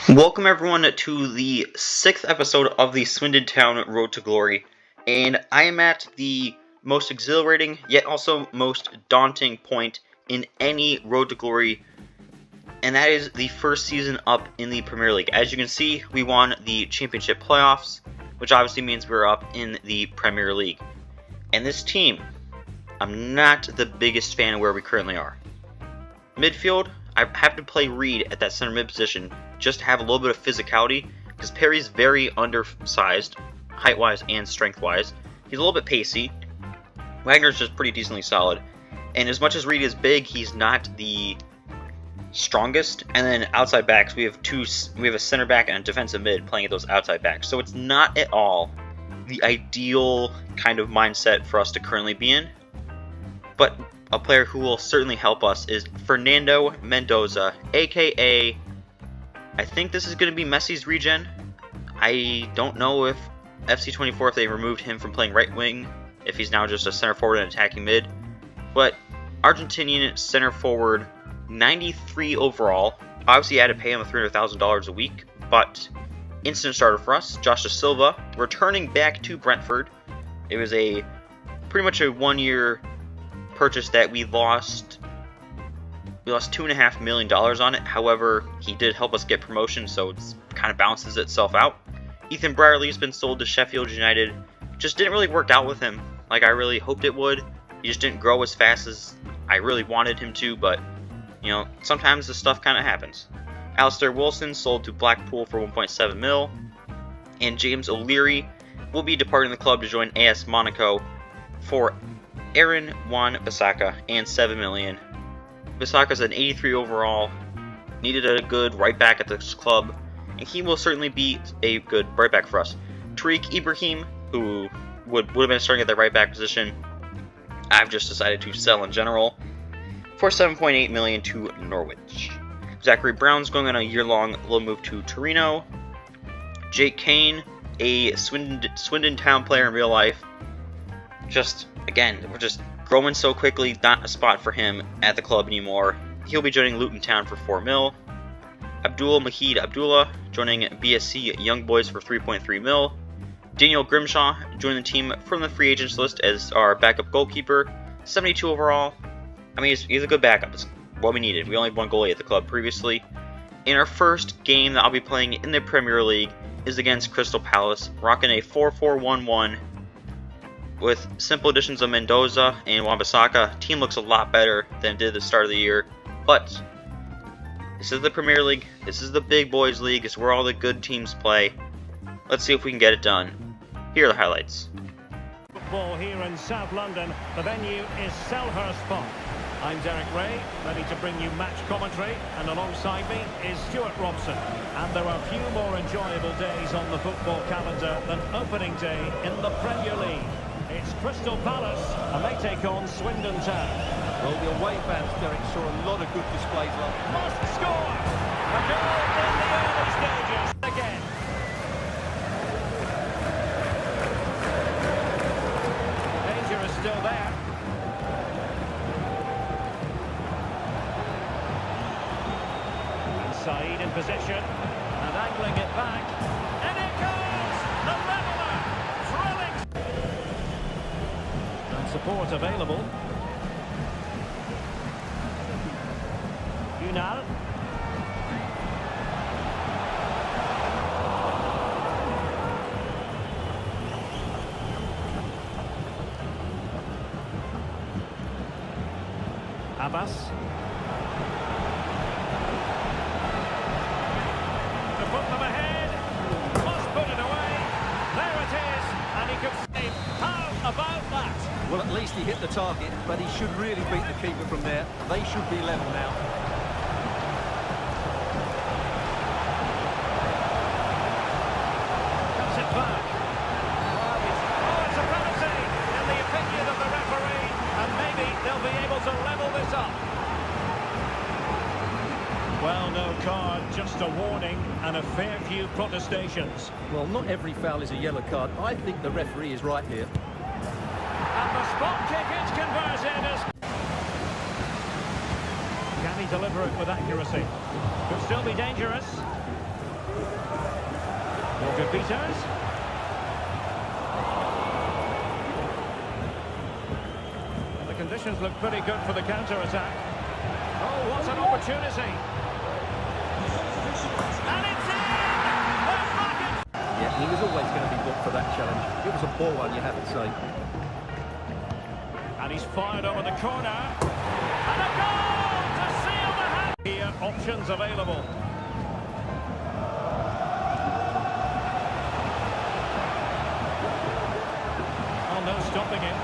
Welcome everyone to the 6th episode of the Swindon Town Road to Glory, and I am at the most exhilarating yet also most daunting point in any Road to Glory, and that is the first season up in the Premier League. As you can see, we won the Championship playoffs, which obviously means we're up in the Premier League. And this team, I'm not the biggest fan of where we currently are. Midfield, I have to play Reed at that center mid position just to have a little bit of physicality, because Perry's very undersized, height-wise and strength-wise. He's a little bit pacey. Wagner's just pretty decently solid. And as much as Reed is big, he's not the strongest. And then outside backs, we have a center back and a defensive mid playing at those outside backs. So it's not at all the ideal kind of mindset for us to currently be in. But a player who will certainly help us is Fernando Mendoza, aka, I think this is going to be Messi's regen. I don't know if FC24, if they removed him from playing right wing, if he's now just a center forward and attacking mid. But Argentinian center forward, 93 overall. Obviously, I had to pay him $300,000 a week, but instant starter for us. Josh Da Silva, returning back to Brentford. It was pretty much a 1-year purchase that we lost $2.5 million on it. However, he did help us get promotion, so it kind of balances itself out. Ethan Brierley's been sold to Sheffield United. Just didn't really work out with him like I really hoped it would. He just didn't grow as fast as I really wanted him to, but you know, sometimes this stuff kind of happens. Alistair Wilson sold to Blackpool for 1.7 mil, and James O'Leary will be departing the club to join AS Monaco for Aaron Wan-Bissaka and 7 million. Bissaka's an 83 overall, needed a good right back at this club, and he will certainly be a good right back for us. Tariq Ibrahim, who would have been starting at the right back position, I've just decided to sell in general for 7.8 million to Norwich. Zachary Brown's going on a year-long loan move to Torino. Jake Kane, a Swindon Town player in real life. We're just growing so quickly, not a spot for him at the club anymore. He'll be joining Luton Town for 4 mil. Abdul Mahid Abdullah joining BSC Young Boys for 3.3 mil. Daniel Grimshaw joined the team from the free agents list as our backup goalkeeper, 72 overall. I mean, he's a good backup. It's what we needed. We only had one goalie at the club previously. And our first game that I'll be playing in the Premier League is against Crystal Palace, rocking a 4-4-1-1. With simple additions of Mendoza and Wan-Bissaka, team looks a lot better than it did at the start of the year. But this is the Premier League. This is the big boys league. It's where all the good teams play. Let's see if we can get it done. Here are the highlights. Football here in South London. The venue is Selhurst Park. I'm Derek Ray, ready to bring you match commentary, and alongside me is Stuart Robson. And there are few more enjoyable days on the football calendar than opening day in the Premier League. It's Crystal Palace, and they take on Swindon Town. Well, the away fans, Derek, saw a lot of good displays last night. Must score! A goal in the early stages again. Danger is still there. And Saeed in position, and angling it back. And it goes! The leveller! Thrilling! Support available. Unal. Abbas. To put them ahead. Must put it away. There it is. And he could save. How about that? Well, at least he hit the target, but he should really beat the keeper from there. They should be level now. Cuts it back. Oh, it's a penalty in the opinion of the referee, and maybe they'll be able to level this up. Well, no card, just a warning and a fair few protestations. Well, not every foul is a yellow card. I think the referee is right here. And the spot kick is converted. Can he deliver it with accuracy? Could still be dangerous. Good beaters. And the conditions look pretty good for the counter-attack. Oh, what an opportunity. And it's in! They're back at... Yeah, he was always going to be booked for that challenge. It was a poor one, you have to say. And he's fired over the corner. And a goal to seal the hand. Here, options available. Oh, no stopping him.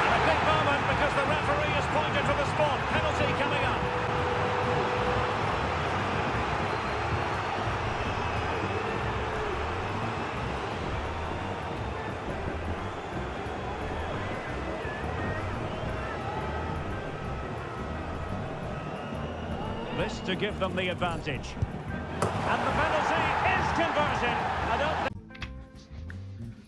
And a big moment because the referee has pointed to the spot. Penalty coming up. This to give them the advantage. And the penalty is converted. I don't think...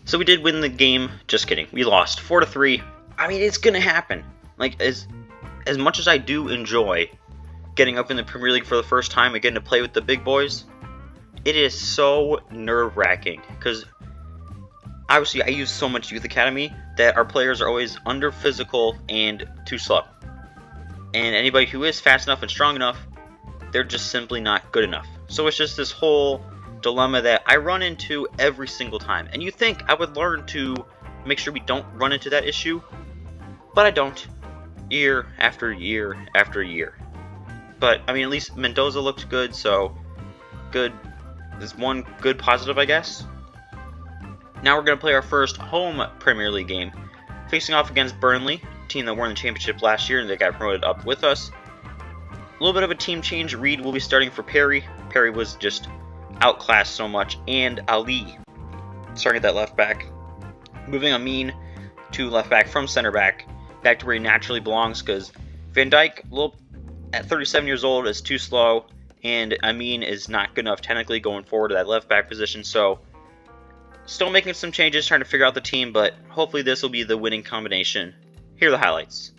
So we did win the game. Just kidding. We lost 4-3. I mean, it's gonna happen. Like, as much as I do enjoy getting up in the Premier League for the first time and getting to play with the big boys, it is so nerve-wracking because obviously I use so much youth academy that our players are always under physical and too slow. And anybody who is fast enough and strong enough, they're just simply not good enough. So it's just this whole dilemma that I run into every single time. And you think I would learn to make sure we don't run into that issue, but I don't. Year after year after year. But, I mean, at least Mendoza looked good, so good. There's one good positive, I guess. Now we're going to play our first home Premier League game, facing off against Burnley, a team that won the championship last year and they got promoted up with us. A little bit of a team change. Reed will be starting for Perry. Perry was just outclassed so much. And Ali starting at that left back. Moving Amin to left back from center back to where he naturally belongs because Van Dijk, at 37 years old, is too slow. And Amin is not good enough technically going forward to that left back position. So still making some changes, trying to figure out the team. But hopefully this will be the winning combination. Here are the highlights.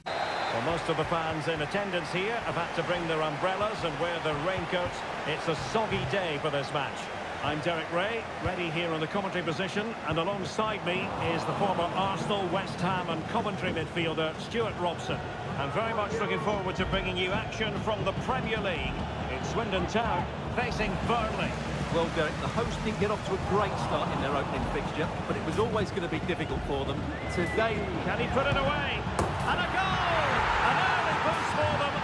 Well, most of the fans in attendance here have had to bring their umbrellas and wear their raincoats. It's a soggy day for this match. I'm Derek Ray, ready here in the commentary position, and alongside me is the former Arsenal, West Ham and Coventry midfielder Stuart Robson. I'm very much looking forward to bringing you action from the Premier League in Swindon Town, facing Burnley. Well, Derek, the hosts didn't get off to a great start in their opening fixture, but it was always going to be difficult for them. Today, can he put it away? And a goal! An early boost for them.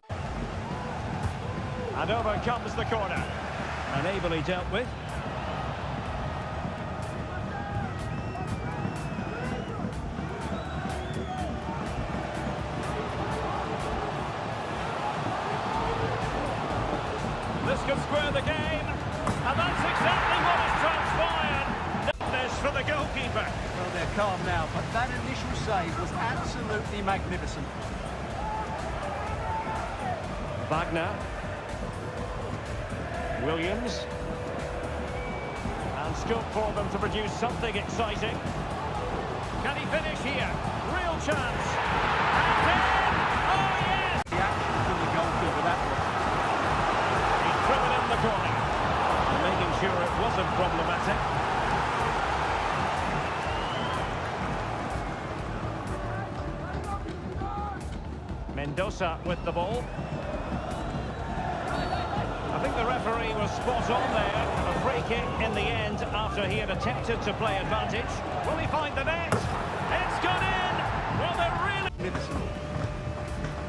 And over comes the corner. And ably dealt with. This could square the game. And that's exactly what has transpired. This for the goalkeeper. well, they're calm now, but that initial save was absolutely magnificent. Wagner. Williams. And scope for them to produce something exciting. Can he finish here? Real chance. And in! Oh, yes! The action from the goalkeeper, that one. He's driven in the corner. And making sure it wasn't problematic. Mendoza with the ball. I think the referee was spot on there. A free kick in the end after he had attempted to play advantage. Will he find the net? It's gone in! Well, they're really... Magnificent.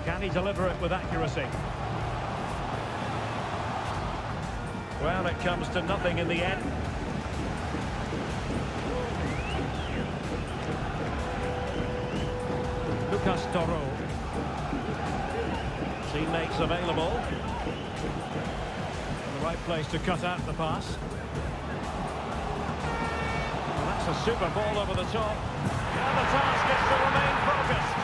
Can he deliver it with accuracy? Well, it comes to nothing in the end. Lucas Toro. Teammates available. The right place to cut out the pass. Well, that's a super ball over the top. And the task is to remain focused.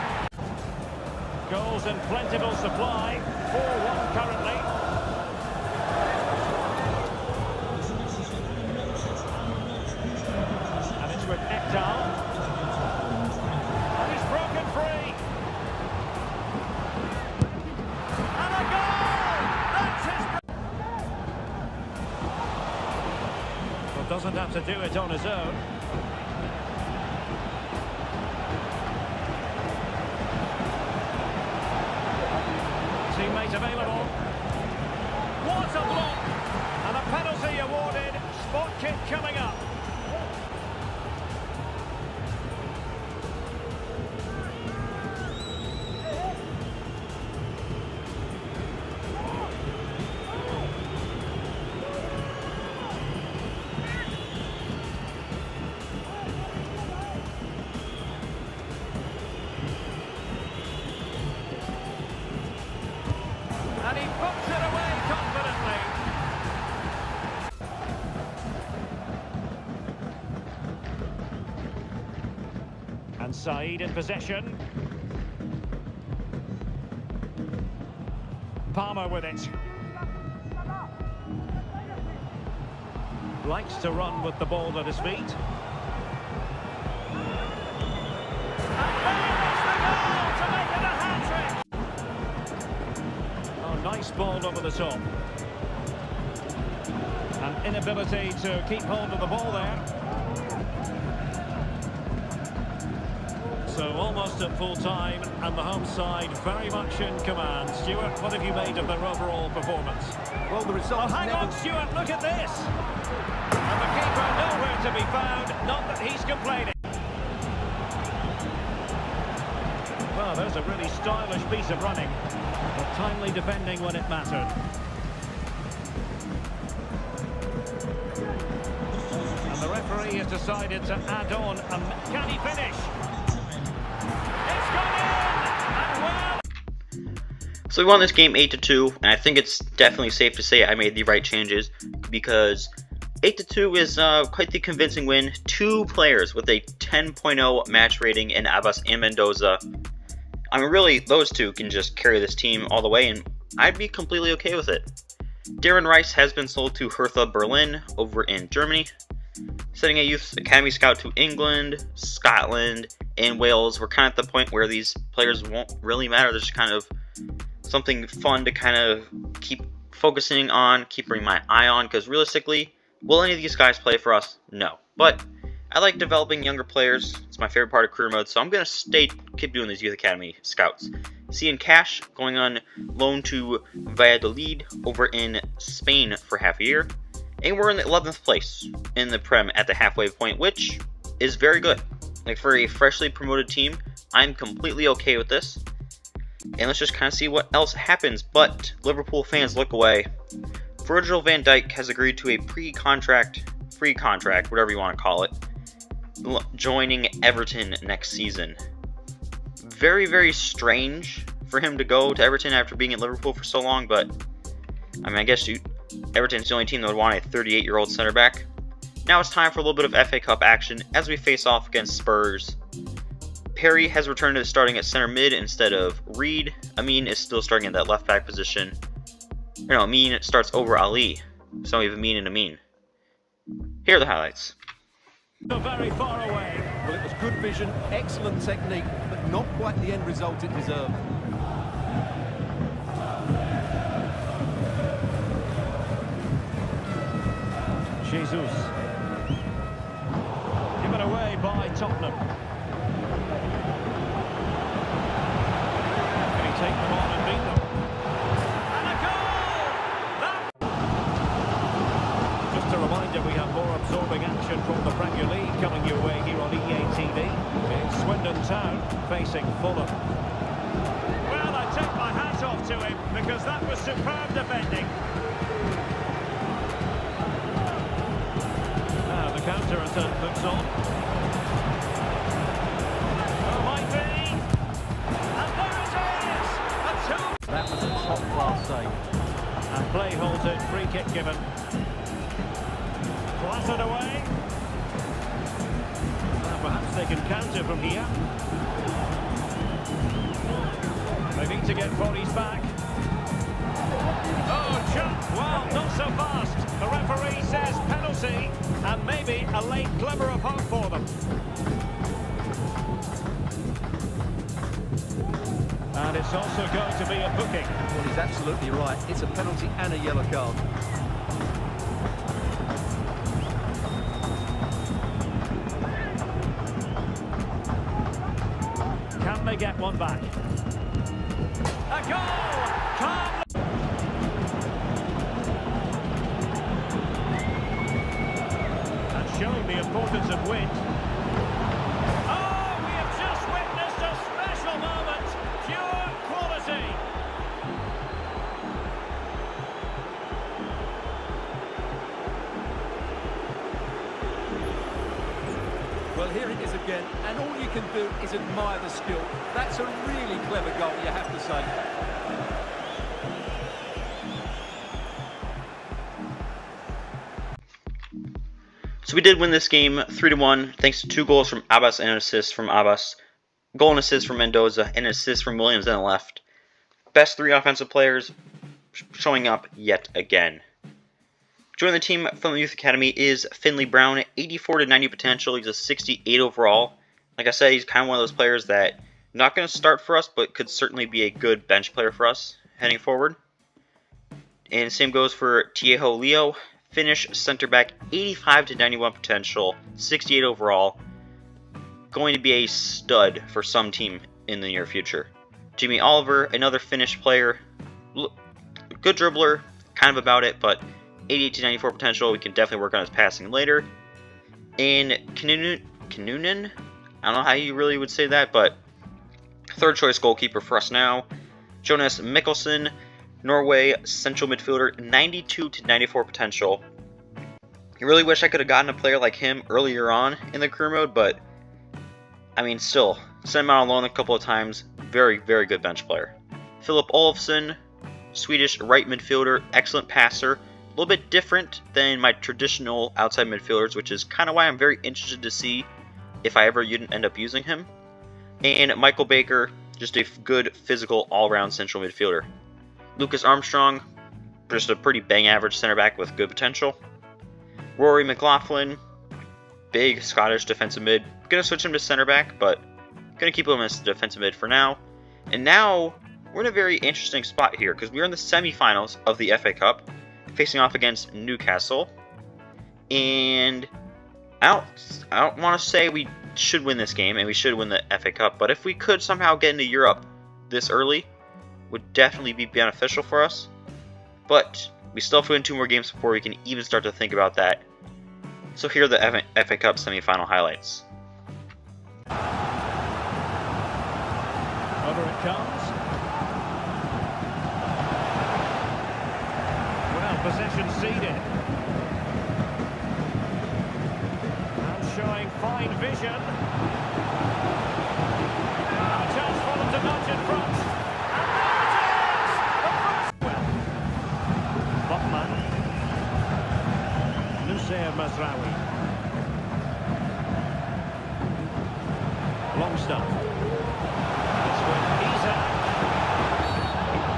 Goals in plentiful supply. 4-1 currently. And it's with Ekdal. And he's broken free. Doesn't have to do it on his own. Teammate available. What a block! And a penalty awarded. Spot kick coming up. And he puts it away confidently. And Saeed in possession. Palmer with it. Likes to run with the ball at his feet. And there is the goal to make it a hat-trick. Oh, nice ball over the top. An inability to keep hold of the ball there. So almost at full time, and the home side very much in command. Stuart, what have you made of their overall performance? Well, the result. Oh, hang on, Stuart, look at this! And the keeper nowhere to be found, not that he's complaining. Well, there's a really stylish piece of running, but timely defending when it mattered. And the referee has decided to add on a... Can he finish? It's gone in! And well... So we won this game 8-2, and I think it's definitely safe to say I made the right changes, because 8-2 is quite the convincing win. 2 players with a 10.0 match rating in Abbas and Mendoza. I mean, really, those 2 can just carry this team all the way, and I'd be completely okay with it. Darren Rice has been sold to Hertha Berlin over in Germany, sending a youth academy scout to England, Scotland, and Wales. We're kind of at the point where these players won't really matter. They're just kind of something fun to kind of keep focusing on, keeping my eye on, because realistically, will any of these guys play for us? No. But I like developing younger players. It's my favorite part of career mode, so I'm going to keep doing these youth academy scouts. Cian Cash going on loan to Valladolid over in Spain for half a year. And we're in the 11th place in the Prem at the halfway point, which is very good. Like, for a freshly promoted team, I'm completely okay with this. And let's just kind of see what else happens. But Liverpool fans, look away. Virgil van Dijk has agreed to a free contract, whatever you want to call it, joining Everton next season. Very, very strange for him to go to Everton after being at Liverpool for so long, but I mean, I guess Everton's the only team that would want a 38-year-old center back. Now it's time for a little bit of FA Cup action as we face off against Spurs. Perry has returned to starting at center mid instead of Reed. Amin is still starting at that left back position. No, Amin starts over Ali. So we have Amin and Amin. Here are the highlights. Very far away. Well, it was good vision, excellent technique, but not quite the end result it deserved. Jesus. Given away by Tottenham. Can he take them on and beat them? And a goal! Just a reminder, we have more absorbing action from the Premier League coming your way here on EA TV. It's Swindon Town facing Fulham. Well, I take my hat off to him because that was superb defending. Now the counter-attack looks on. Oh, might be. And there it is! A 2. That was a top-class save. And play halted, free kick given. Clattered away. Now perhaps they can counter from here. They need to get bodies back. Oh, jump! Well, not so fast. The referee says penalty, and maybe a late glimmer of hope for them. And it's also going to be a booking. Well, he's absolutely right. It's a penalty and a yellow card. get one back. A goal! Calm. And showing the importance of wind. Oh, we have just witnessed a special moment. Pure quality. Well, here it is again, and all you can do is admire the skill. That's a really clever goal, you have to say. So we did win this game 3-1, thanks to 2 goals from Abbas and an assist from Abbas, goal and assist from Mendoza, and an assist from Williams on the left. Best 3 offensive players showing up yet again. Joining the team from the Youth Academy is Finley Brown, 84 to 90 potential. He's a 68 overall. Like I said, he's kind of one of those players that not going to start for us, but could certainly be a good bench player for us heading forward. And same goes for Tiejo Leo, Finnish center back, 85 to 91 potential, 68 overall. Going to be a stud for some team in the near future. Jimmy Oliver, another Finnish player, good dribbler, kind of about it, but 88 to 94 potential. We can definitely work on his passing later. And Kanunen, I don't know how you really would say that, but third choice goalkeeper for us now. Jonas Mikkelsen, Norway central midfielder, 92 to 94 potential. I really wish I could have gotten a player like him earlier on in the career mode, but I mean, still, sent him out on loan a couple of times. Very, very good bench player. Philip Olofsson, Swedish right midfielder, excellent passer. A little bit different than my traditional outside midfielders, which is kind of why I'm very interested to see if I ever end up using him. And Michael Baker, just a good physical all-round central midfielder. Lucas Armstrong, just a pretty bang average center back with good potential. Rory McLaughlin, big Scottish defensive mid. Gonna switch him to center back, but gonna keep him as defensive mid for now. And now we're in a very interesting spot here because we're in the semifinals of the FA Cup, facing off against Newcastle. And I don't want to say we should win this game and we should win the FA Cup, but if we could somehow get into Europe this early, would definitely be beneficial for us. But we still have to win 2 more games before we can even start to think about that. So here are the FA Cup semifinal highlights. Over it comes. Well, possession ceded. And showing fine vision. And a chance for them to nudge in front. Mazraoui. Longstaff. It's with Isak.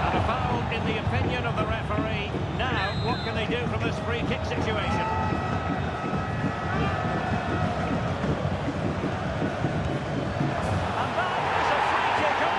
And a foul in the opinion of the referee. Now, what can they do from this free kick situation? And that is a free kick.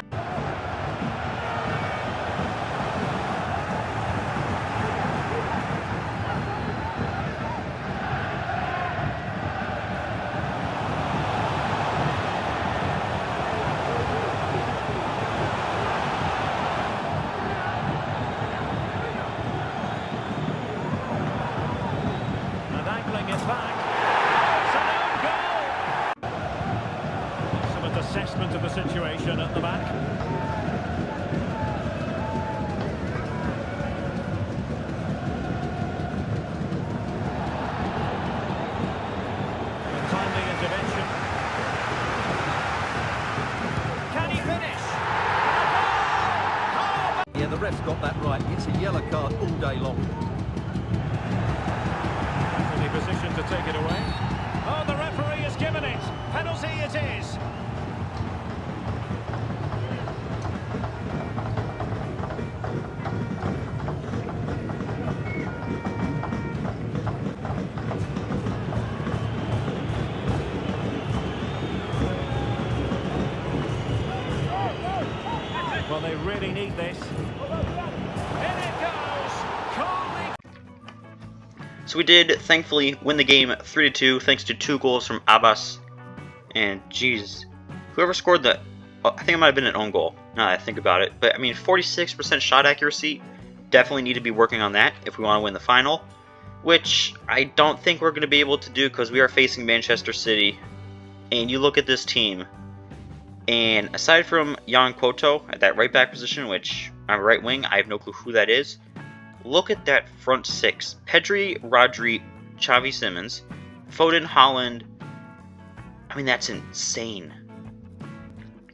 Assessment of the situation at the back. A timely intervention. Can he finish? Yeah, the ref's got that right. It's a yellow card all day long. In the position to take it away. Oh, the referee has given it. Penalty it is. Well, they really need this. In it goes! Calmly. So we did, thankfully, win the game 3-2, thanks to 2 goals from Abbas. And, jeez, whoever scored that I think it might have been an own goal, now that I think about it. But, I mean, 46% shot accuracy, definitely need to be working on that if we want to win the final. Which I don't think we're going to be able to do because we are facing Manchester City. And you look at this team, and aside from Jan Koto at that right back position, which I'm a right wing, I have no clue who that is. Look at that front six. Pedri, Rodri, Xavi Simons, Foden, Holland. I mean, that's insane.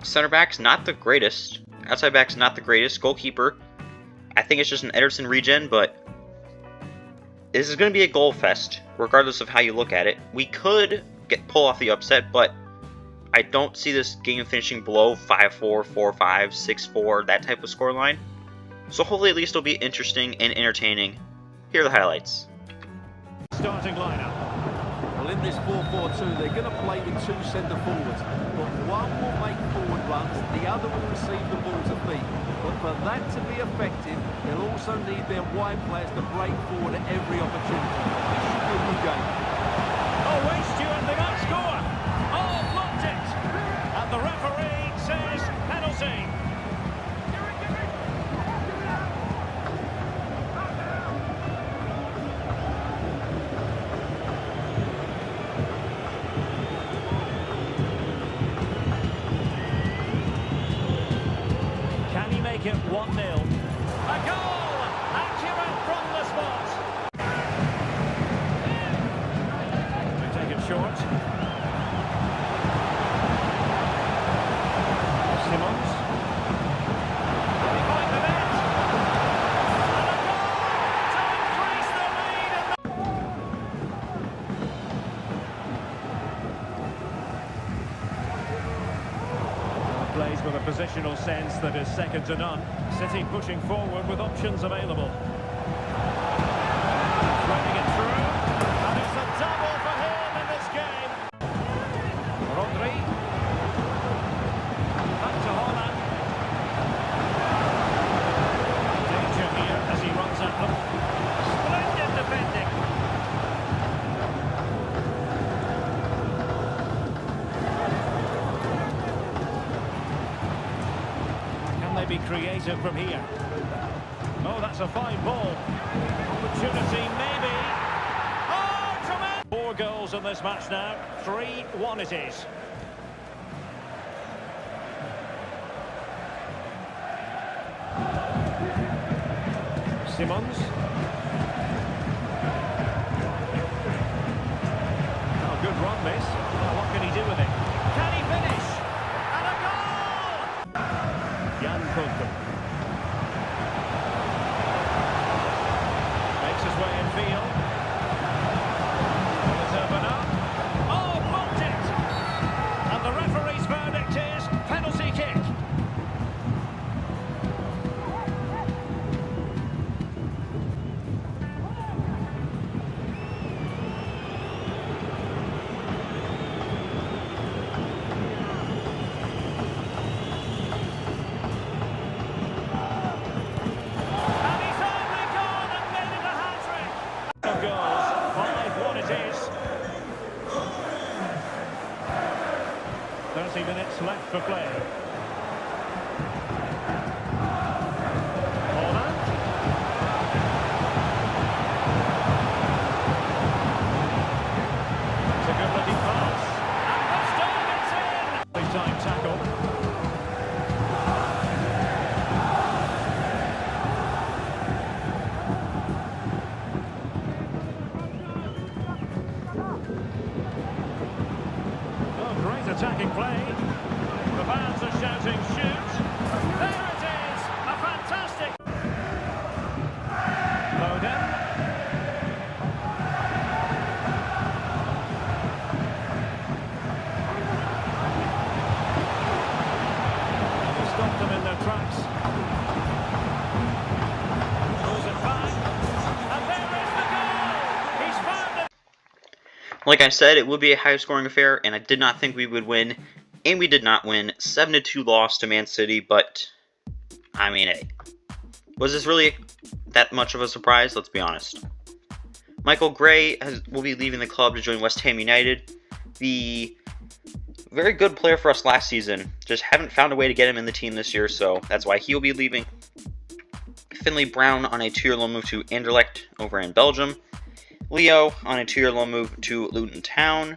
Center back's not the greatest. Outside back's not the greatest. Goalkeeper, I think it's just an Ederson regen, but this is going to be a goal fest, regardless of how you look at it. We could pull off the upset, but I don't see this game finishing below 5-4, 4-5, 6-4, that type of scoreline. So hopefully at least it'll be interesting and entertaining. Here are the highlights. Starting lineup. Well, in this 4-4-2, they're going to play with two centre forwards. But one will make forward runs, the other will receive the ball to feet. But for that to be effective, they'll also need their wide players to break forward at every opportunity. This should be a good game. Oh, wait, Stuart, they got score. Oh, blocked it. And the referee says penalty. Can he make it 1-0? A goal! Accurate from the spot. They take it short. Simons. Behind the net. And a goal to increase the lead. Plays with a positional sense that is second to none. City pushing forward with options available. Threading it through. And it's a double for him in this game. Rodri. Back to Holland. Danger here as he runs at them. Splendid defending. Can they be creative from here? Oh, that's a fine ball. Opportunity, maybe. Oh, tremendous! 4 goals in this match now. 3-1 it is. Simons. Oh, good run, this. Well, what can he do with it? Can he finish? And a goal! Jan Koto. Makes his way in field. It's open up. Oh, blocked it! And the referee's verdict is penalty kick. And he's only gone and made it a hat-trick. Goals, 5-1 it is. 30 minutes left for play. Holland. It's a good looking pass. And the stone gets in. Big time tackle. Oh, great attacking play. The fans are shouting, shoot. There it is. A fantastic. Foden. They stopped them in their tracks. Pulls it back. And there is the goal. He's found it. Like I said, it would be a high-scoring affair, and I did not think we would win, and we did not win. 7-2 loss to Man City, but, I mean, hey, was this really that much of a surprise? Let's be honest. Michael Gray will be leaving the club to join West Ham United. The Very good player for us last season. Just haven't found a way to get him in the team this year, so that's why he'll be leaving. Finley Brown on a 2-year loan move to Anderlecht over in Belgium. Leo on a 2-year loan move to Luton Town.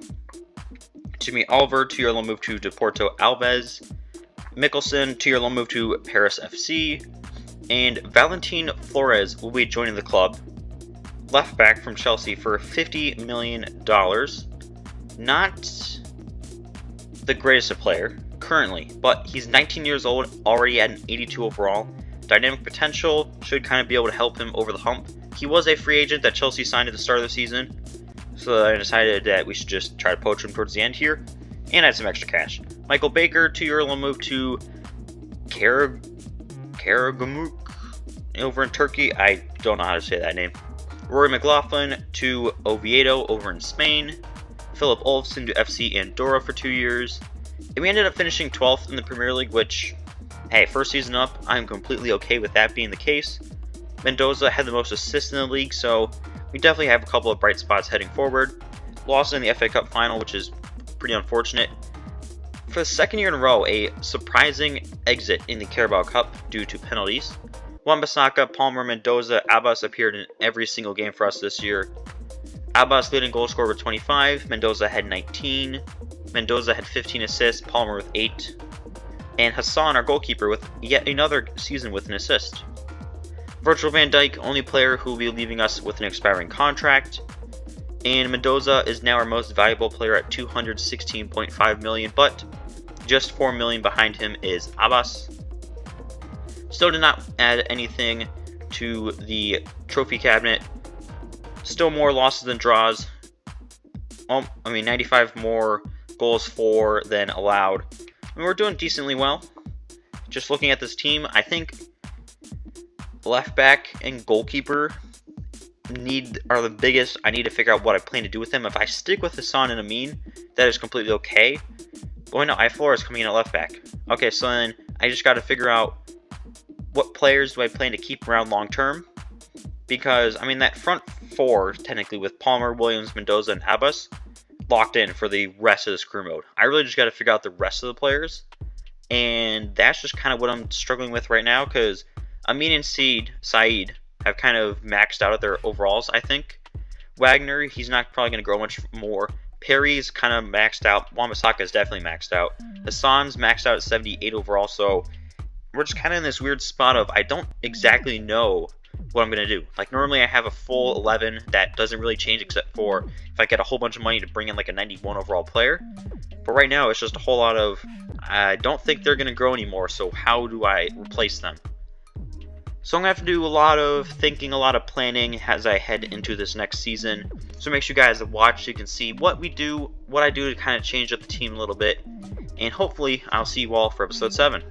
Jimmy Oliver, 2-year loan move to Deporto Alves. Mickelson, 2-year loan move to Paris FC. And Valentin Flores will be joining the club. Left back from Chelsea for $50 million. Not the greatest of player currently, but he's 19 years old, already at an 82 overall. Dynamic potential, should kind of be able to help him over the hump. He was a free agent that Chelsea signed at the start of the season, so I decided that we should just try to poach him towards the end here and add some extra cash. Michael Baker, 2-year loan move to Karagümrük over in Turkey. I don't know how to say that name. Rory McLaughlin to Oviedo over in Spain. Philip Olofsson to FC Andorra for 2 years. And we ended up finishing 12th in the Premier League, which, hey, first season up, I'm completely okay with that being the case. Mendoza had the most assists in the league, so we definitely have a couple of bright spots heading forward. Lost in the FA Cup final, which is pretty unfortunate. For the second year in a row, a surprising exit in the Carabao Cup due to penalties. Wan-Bissaka, Palmer, Mendoza, Abbas appeared in every single game for us this year. Abbas leading goal scorer with 25, Mendoza had 19, Mendoza had 15 assists, Palmer with 8, and Hassan, our goalkeeper, with yet another season with an assist. Virgil van Dijk, only player who will be leaving us with an expiring contract, and Mendoza is now our most valuable player at $216.5 million, but just $4 million behind him is Abbas. Still did not add anything to the trophy cabinet. Still more losses than draws. 95 more goals for than allowed. We're doing decently well. Just looking at this team, I think left back and goalkeeper are the biggest. I need to figure out what I plan to do with them. If I stick with Hassan and Amin, that is completely okay. Oh no, Iflora is coming in at left back. Okay, so then I just got to figure out what players do I plan to keep around long term. Because, that front four, technically, with Palmer, Williams, Mendoza, and Abbas, locked in for the rest of this career mode. I really just got to figure out the rest of the players. And that's just kind of what I'm struggling with right now, because Amin and Saeed have kind of maxed out at their overalls, I think. Wagner, he's not probably going to grow much more. Perry's kind of maxed out. Wan-Bissaka is definitely maxed out. Hassan's maxed out at 78 overall, so we're just kind of in this weird spot of I don't exactly know what I'm going to do. Like, normally I have a full 11 that doesn't really change except for if I get a whole bunch of money to bring in like a 91 overall player. But right now it's just a whole lot of, I don't think they're going to grow anymore, so how do I replace them? So I'm going to have to do a lot of thinking, a lot of planning as I head into this next season. So make sure you guys watch so you can see what I do to kind of change up the team a little bit. And hopefully I'll see you all for episode 7.